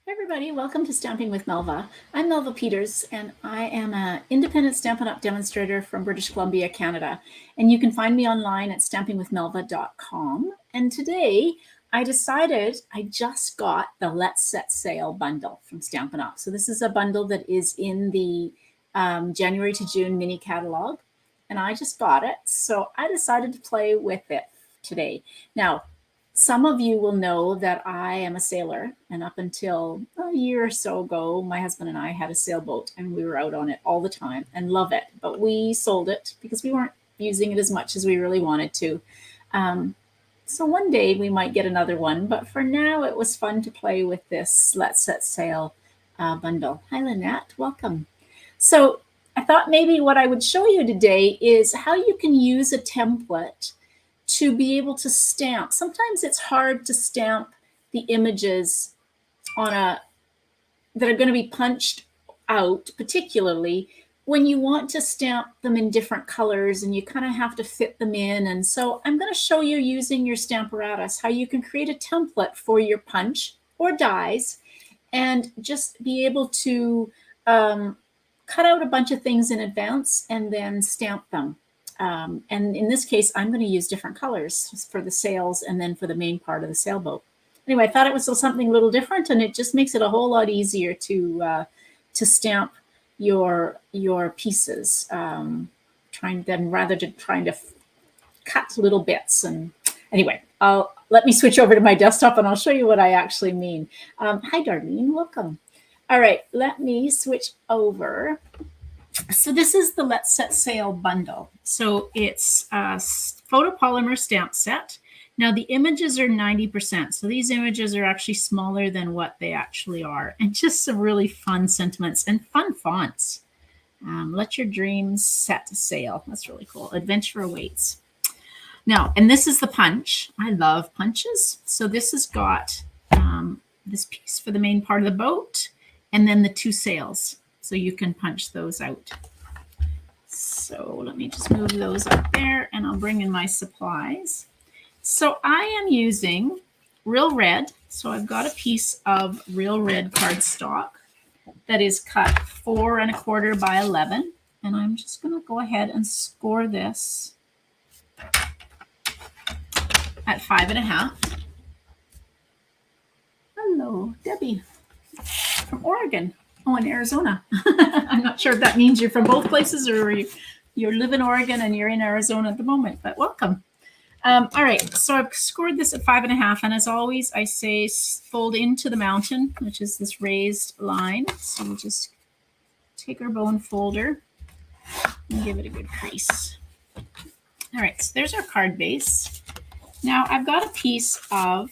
Hi everybody, welcome to Stamping with Melva. I'm Melva Peters and I am an independent Stampin' Up! Demonstrator from British Columbia, Canada. And you can find me online at stampingwithmelva.com. And today I decided I just got the Let's Set Sail bundle from Stampin' Up! So this is a bundle that is in the January to June mini catalog. And I just got it. So I decided to play with it today. Now, some of you will know that I am a sailor, and up until a year or so ago, my husband and I had a sailboat and we were out on it all the time and love it. But we sold it because we weren't using it as much as we really wanted to. So one day we might get another one, but for now it was fun to play with this Let's Set Sail bundle. Hi Lynette, welcome. So I thought maybe what I would show you today is how you can use a template to be able to stamp. Sometimes it's hard to stamp the images that are going to be punched out, particularly when you want to stamp them in different colors and you kind of have to fit them in. And so I'm going to show you using your Stamparatus how you can create a template for your punch or dies and just be able to cut out a bunch of things in advance and then stamp them. And in this case, I'm going to use different colors for the sails and then for the main part of the sailboat. Anyway, I thought it was something a little different, and it just makes it a whole lot easier to stamp your pieces, rather than trying to cut little bits. And anyway, let me switch over to my desktop and I'll show you what I actually mean. Hi, Darlene, welcome. All right, let me switch over. So this is the Let's Set Sail bundle. So it's a photopolymer stamp set. Now the images are 90%. So these images are actually smaller than what they actually are. And just some really fun sentiments and fun fonts. Let your dreams set sail. That's really cool. Adventure awaits. Now, and this is the punch. I love punches. So this has got this piece for the main part of the boat and then the two sails. So you can punch those out. So let me just move those up there and I'll bring in my supplies. So I am using Real Red. So I've got a piece of Real Red cardstock that is cut 4 1/4 by 11. And I'm just going to go ahead and score this at 5 1/2. Hello, Debbie from Oregon. Oh, in Arizona. I'm not sure if that means you're from both places or you live in Oregon and you're in Arizona at the moment, but welcome. All right, so I've scored this at 5 1/2, and as always, I say fold into the mountain, which is this raised line. So we'll just take our bone folder and give it a good crease. All right, so there's our card base. Now I've got a piece of,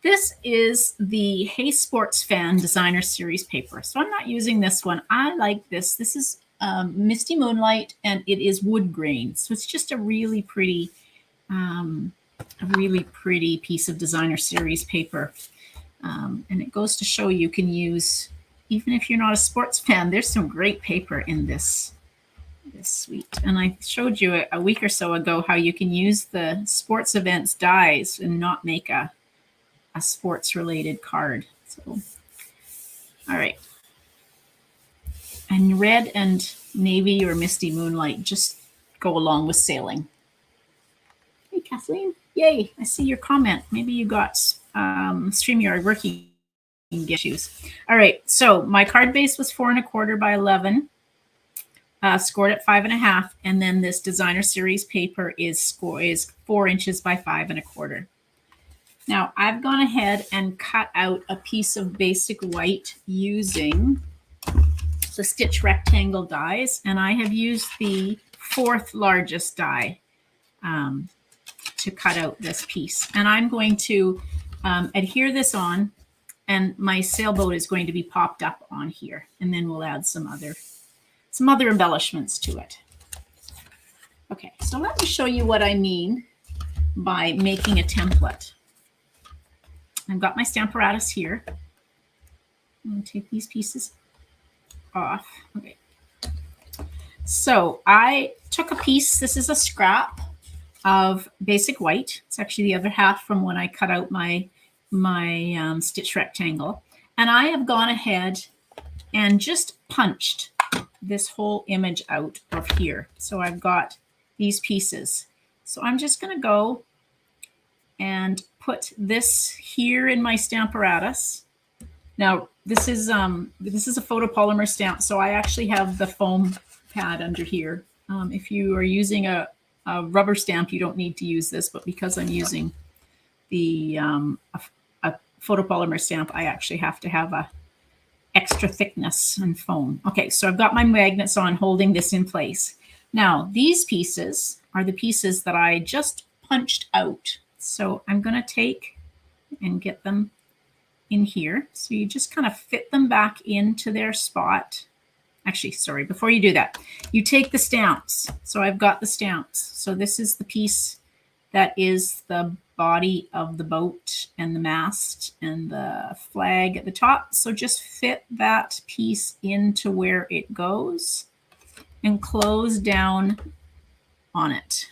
this is the Hey Sports Fan Designer Series paper. So I'm not using this one. I like this. This is Misty Moonlight, and it is wood grain. So it's just a really pretty piece of Designer Series paper. And it goes to show you can use, even if you're not a sports fan, there's some great paper in this suite. And I showed you a week or so ago how you can use the sports events dies and not make a sports related card. So, all right. And red and navy or misty moonlight just go along with sailing. Hey, Kathleen. Yay. I see your comment. Maybe you got StreamYard working issues. All right. So my card base was 4 1/4 by 11. Scored at 5 1/2. And then this Designer Series paper is 4 inches by 5 1/4. Now I've gone ahead and cut out a piece of basic white using the Stitch Rectangle dies, and I have used the 4th largest die to cut out this piece. And I'm going to adhere this on, and my sailboat is going to be popped up on here, and then we'll add some other embellishments to it. Okay, so let me show you what I mean by making a template. I've got my Stamparatus here. I'm going to take these pieces off. Okay. So I took a piece. This is a scrap of basic white. It's actually the other half from when I cut out my Stitch Rectangle. And I have gone ahead and just punched this whole image out of here. So I've got these pieces. So I'm just going to go and put this here in my Stamparatus. Now this is a photopolymer stamp, so I actually have the foam pad under here. If you are using a rubber stamp, you don't need to use this, but because I'm using the a photopolymer stamp, I actually have to have a extra thickness and foam. Okay, so I've got my magnets on holding this in place. Now these pieces are the pieces that I just punched out. So I'm going to take and get them in here. So you just kind of fit them back into their spot. Actually, sorry, before you do that, you take the stamps. So I've got the stamps. So this is the piece that is the body of the boat and the mast and the flag at the top. So just fit that piece into where it goes and close down on it.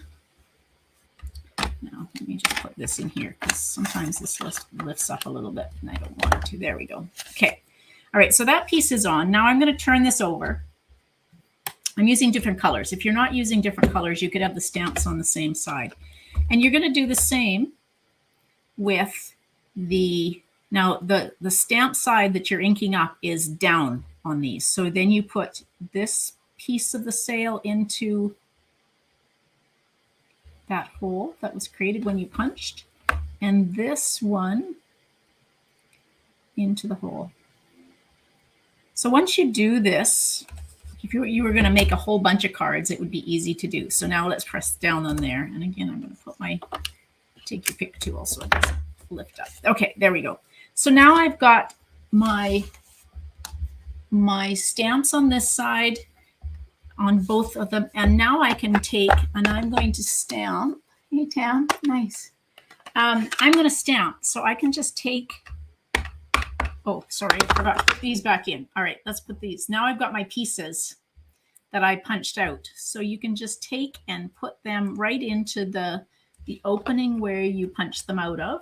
Now, let me just put this in here because sometimes this lifts up a little bit and I don't want it to. There we go. Okay. All right. So that piece is on. Now I'm going to turn this over. I'm using different colors. If you're not using different colors, you could have the stamps on the same side. And you're going to do the same with the stamp side that you're inking up is down on these. So then you put this piece of the sail into that hole that was created when you punched, and this one into the hole. So once you do this, if you were going to make a whole bunch of cards, it would be easy to do. So now let's press down on there. And again, I'm going to put take your pick tool so it doesn't lift up. Okay, there we go. So now I've got my stamps on this side, on both of them. And now I can take, and I'm going to stamp. Hey, Tam, nice. I'm going to stamp. So I can just take, oh, sorry, I forgot to put these back in. All right, let's put these. Now I've got my pieces that I punched out. So you can just take and put them right into the opening where you punched them out of.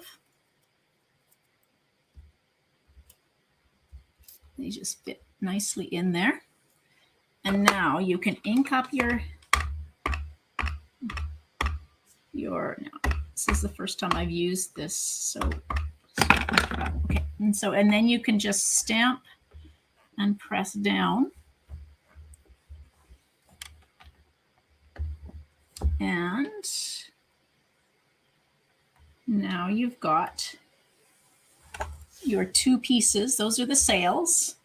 They just fit nicely in there. And now you can ink up your now this is the first time I've used this, so okay. And then you can just stamp and press down. And now you've got your two pieces. Those are the sails.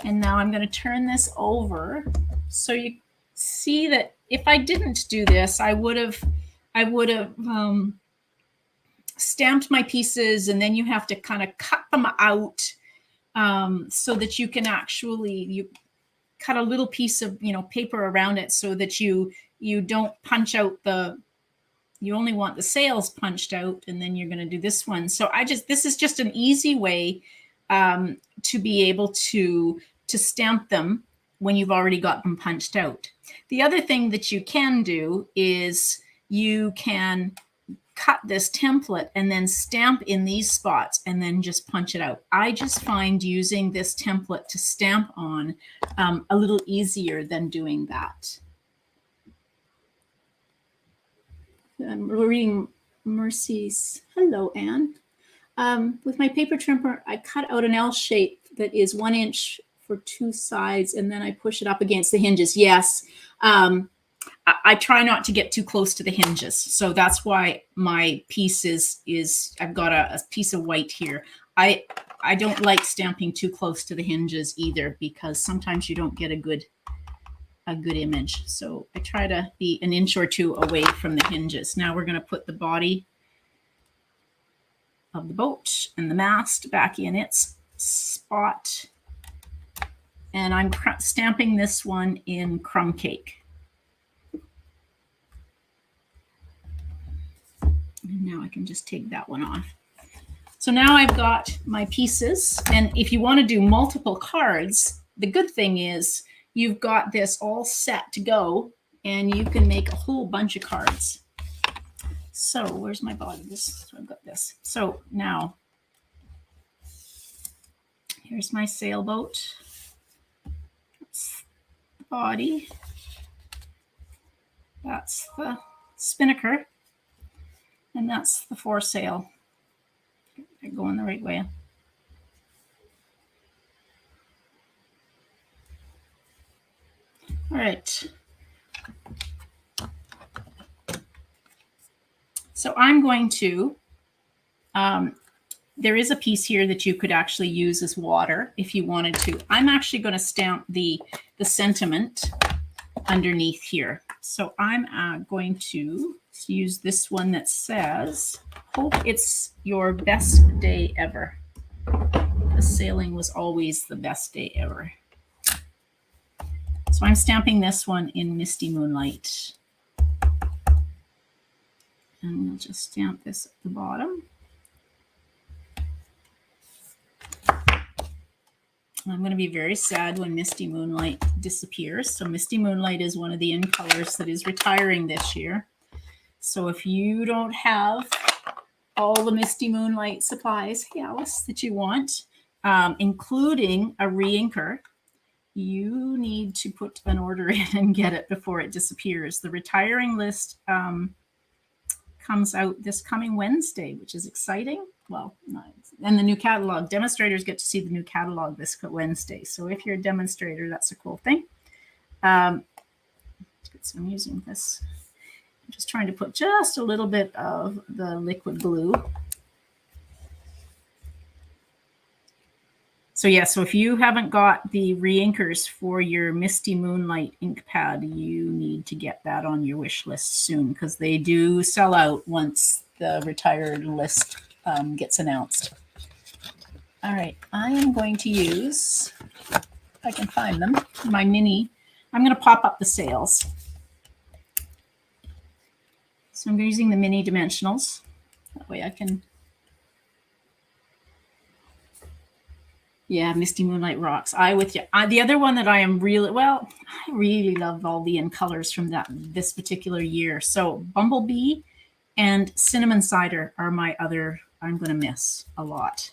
And now I'm going to turn this over so you see that if I didn't do this, I would have stamped my pieces, and then you have to kind of cut them out so that you can actually cut a little piece of paper around it so that you don't punch out you only want the sails punched out, and then you're going to do this one. So this is just an easy way to be able to stamp them when you've already got them punched out. The other thing that you can do is you can cut this template and then stamp in these spots and then just punch it out. I just find using this template to stamp on a little easier than doing that. We're reading Mercy's. Hello, Anne. With my paper trimmer, I cut out an L shape that is 1 inch for 2 sides, and then I push it up against the hinges. Yes. I try not to get too close to the hinges. So that's why my piece is I've got a piece of white here. I don't like stamping too close to the hinges either, because sometimes you don't get a good image. So I try to be 1 inch or 2 away from the hinges. Now we're going to put the body of the boat and the mast back in its spot. And I'm stamping this one in crumb cake. And now I can just take that one off. So now I've got my pieces. And if you want to do multiple cards, the good thing is you've got this all set to go, and you can make a whole bunch of cards. So where's my body? So I've got this. So now Here's my sailboat. That's the body. That's the spinnaker. And that's the foresail. They're going the right way. All right. So I'm going to, there is a piece here that you could actually use as water if you wanted to. I'm actually going to stamp the sentiment underneath here. So I'm going to use this one that says, hope it's your best day ever. The sailing was always the best day ever. So I'm stamping this one in Misty Moonlight. And we'll just stamp this at the bottom. I'm going to be very sad when Misty Moonlight disappears. So Misty Moonlight is one of the in colors that is retiring this year. So if you don't have all the Misty Moonlight supplies, hey Alice, that you want, including a re-inker, you need to put an order in and get it before it disappears. The retiring list comes out this coming Wednesday, which is exciting. Well, and the new catalog. Demonstrators get to see the new catalog this Wednesday. So if you're a demonstrator, that's a cool thing. So I'm using this. I'm just trying to put just a little bit of the liquid glue. So yeah, so if you haven't got the re-inkers for your Misty Moonlight ink pad, you need to get that on your wish list soon, because they do sell out once the retired list gets announced. All right, I am going to use, if I can find them, my mini. I'm going to pop up the sails. So I'm using the mini dimensionals. That way I can. Yeah, Misty Moonlight rocks. I with you. The other one that I am really, well, I really love all the in colors from this particular year. So Bumblebee and Cinnamon Cider are my other, I'm going to miss a lot.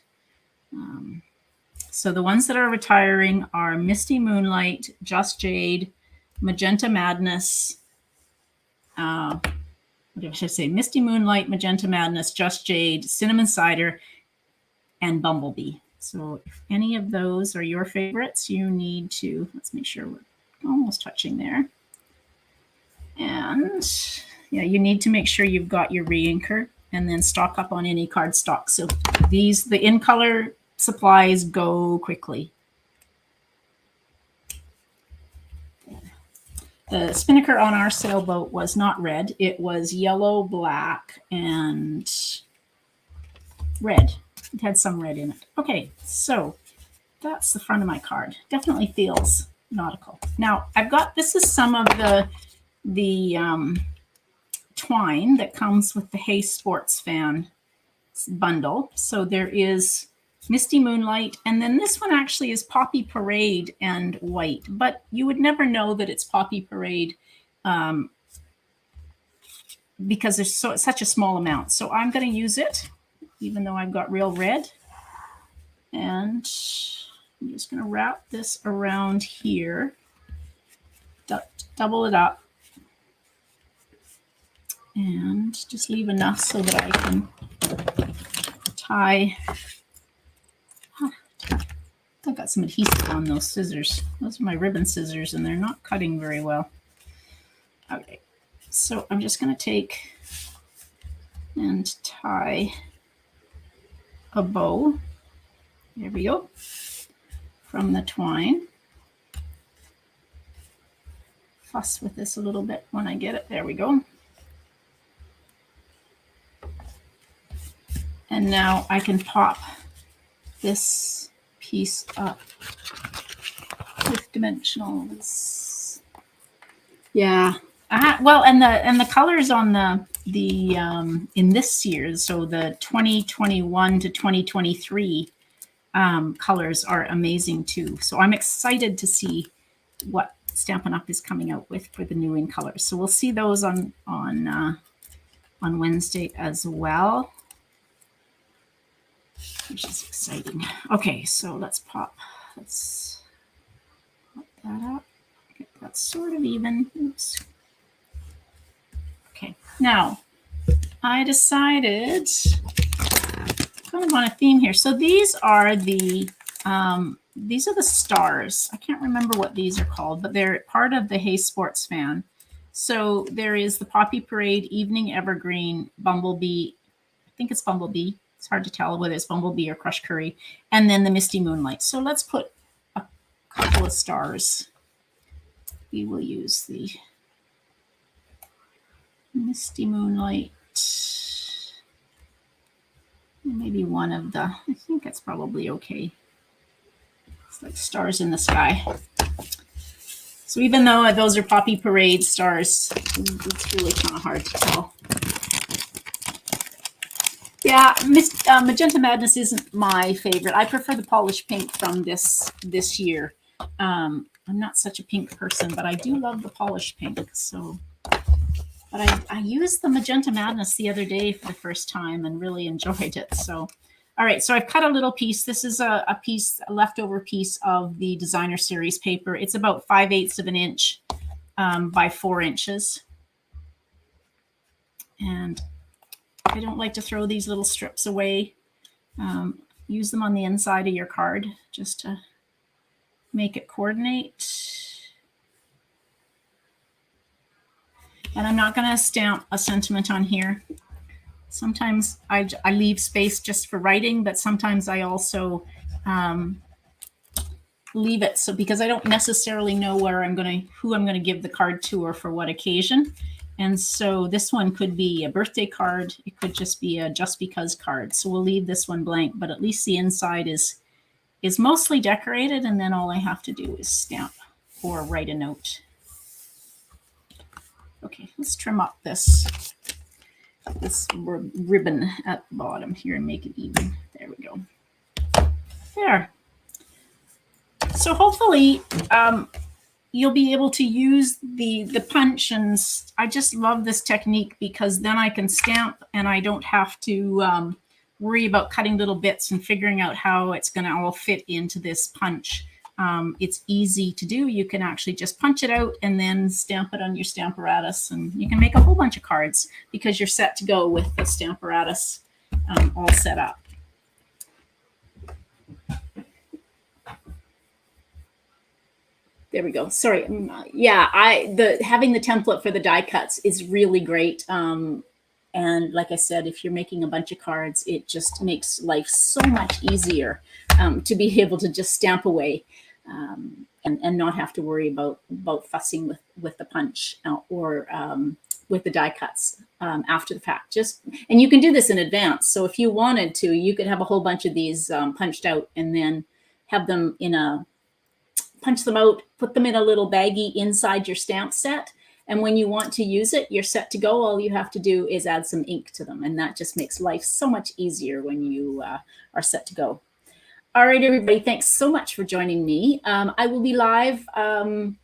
So the ones that are retiring are Misty Moonlight, Just Jade, Magenta Madness. What should I say? Misty Moonlight, Magenta Madness, Just Jade, Cinnamon Cider, and Bumblebee. So if any of those are your favorites, you need to, let's make sure we're almost touching there. And yeah, you need to make sure you've got your re-inker and then stock up on any cardstock. So the in color supplies go quickly. The spinnaker on our sailboat was not red. It was yellow, black, and red. It had some red in it. Okay, so that's the front of my card. Definitely feels nautical. Now, I've got, this is some of the twine that comes with the Hey Sports Fan bundle. So there is Misty Moonlight, and then this one actually is Poppy Parade and white, but you would never know that it's Poppy Parade because there's such a small amount. So I'm going to use it, even though I've got real red. And I'm just going to wrap this around here, double it up, and just leave enough so that I can tie. I've got some adhesive on those scissors. Those are my ribbon scissors, and they're not cutting very well. Okay, so I'm just going to take and tie a bow. There we go. From the twine. Fuss with this a little bit when I get it. There we go. And now I can pop this piece up with dimensionals. Yeah. Well, and the colors on the in this year, so the 2021 to 2023 colors are amazing too. So I'm excited to see what Stampin' Up is coming out with for the new in colors. So we'll see those on Wednesday as well. which is exciting. Okay, so let's pop that up. Get that sort of even. Oops. Okay, now I decided kind of on a theme here. So these are the stars. I can't remember what these are called, but they're part of the Hey Sports Fan. So there is the Poppy Parade, Evening Evergreen, Bumblebee. I think it's Bumblebee. It's hard to tell whether it's Bumblebee or Crush Curry. And then the Misty Moonlight. So let's put a couple of stars. We will use the Misty Moonlight. Maybe one of the, I think that's probably okay. It's like stars in the sky. So even though those are Poppy Parade stars, it's really kind of hard to tell. Yeah, Magenta Madness isn't my favorite. I prefer the polished pink from this year. I'm not such a pink person, but I do love the polished pink. So, but I used the Magenta Madness the other day for the first time and really enjoyed it. So, all right, so I've cut a little piece. This is a leftover piece of the Designer Series paper. It's about 5/8 of an inch by 4 inches. And I don't like to throw these little strips away. Use them on the inside of your card just to make it coordinate. And I'm not going to stamp a sentiment on here. Sometimes I leave space just for writing, but sometimes I also leave it so because I don't necessarily know who I'm going to give the card to or for what occasion. And so this one could be a birthday card. It could just be a just because card. So we'll leave this one blank, but at least the inside is mostly decorated. And then all I have to do is stamp or write a note. Okay, let's trim up this ribbon at the bottom here and make it even. There we go. There. So hopefully you'll be able to use the punch, and I just love this technique because then I can stamp and I don't have to worry about cutting little bits and figuring out how it's going to all fit into this punch. It's easy to do. You can actually just punch it out and then stamp it on your Stamparatus, and you can make a whole bunch of cards because you're set to go with the Stamparatus all set up. There we go. Sorry. Yeah, having the template for the die cuts is really great. And like I said, if you're making a bunch of cards, it just makes life so much easier to be able to just stamp away and not have to worry about fussing with the punch or with the die cuts after the fact. And you can do this in advance. So if you wanted to, you could have a whole bunch of these punched out and then have them punch them out, put them in a little baggie inside your stamp set. And when you want to use it, you're set to go. All you have to do is add some ink to them. And that just makes life so much easier when you are set to go. All right, everybody, thanks so much for joining me. I will be live. Oh,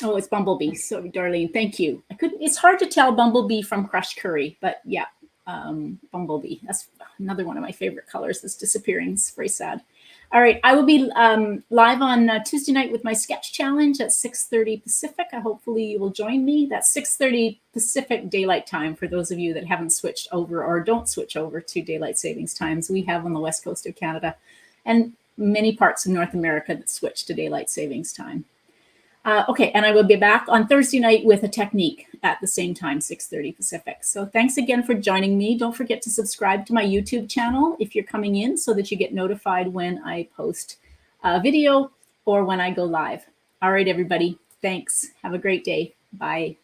it's Bumblebee. So, Darlene, thank you. It's hard to tell Bumblebee from Crush Curry, but yeah, Bumblebee. That's another one of my favorite colors that's disappearing. It's very sad. All right, I will be live on Tuesday night with my sketch challenge at 6:30 Pacific. Hopefully you will join me. That's 6:30 Pacific Daylight Time for those of you that haven't switched over or don't switch over to Daylight Savings Times. We have on the west coast of Canada and many parts of North America that switch to Daylight Savings Time. Okay, and I will be back on Thursday night with a technique at the same time, 6:30 Pacific. So thanks again for joining me. Don't forget to subscribe to my YouTube channel if you're coming in so that you get notified when I post a video or when I go live. All right, everybody. Thanks. Have a great day. Bye.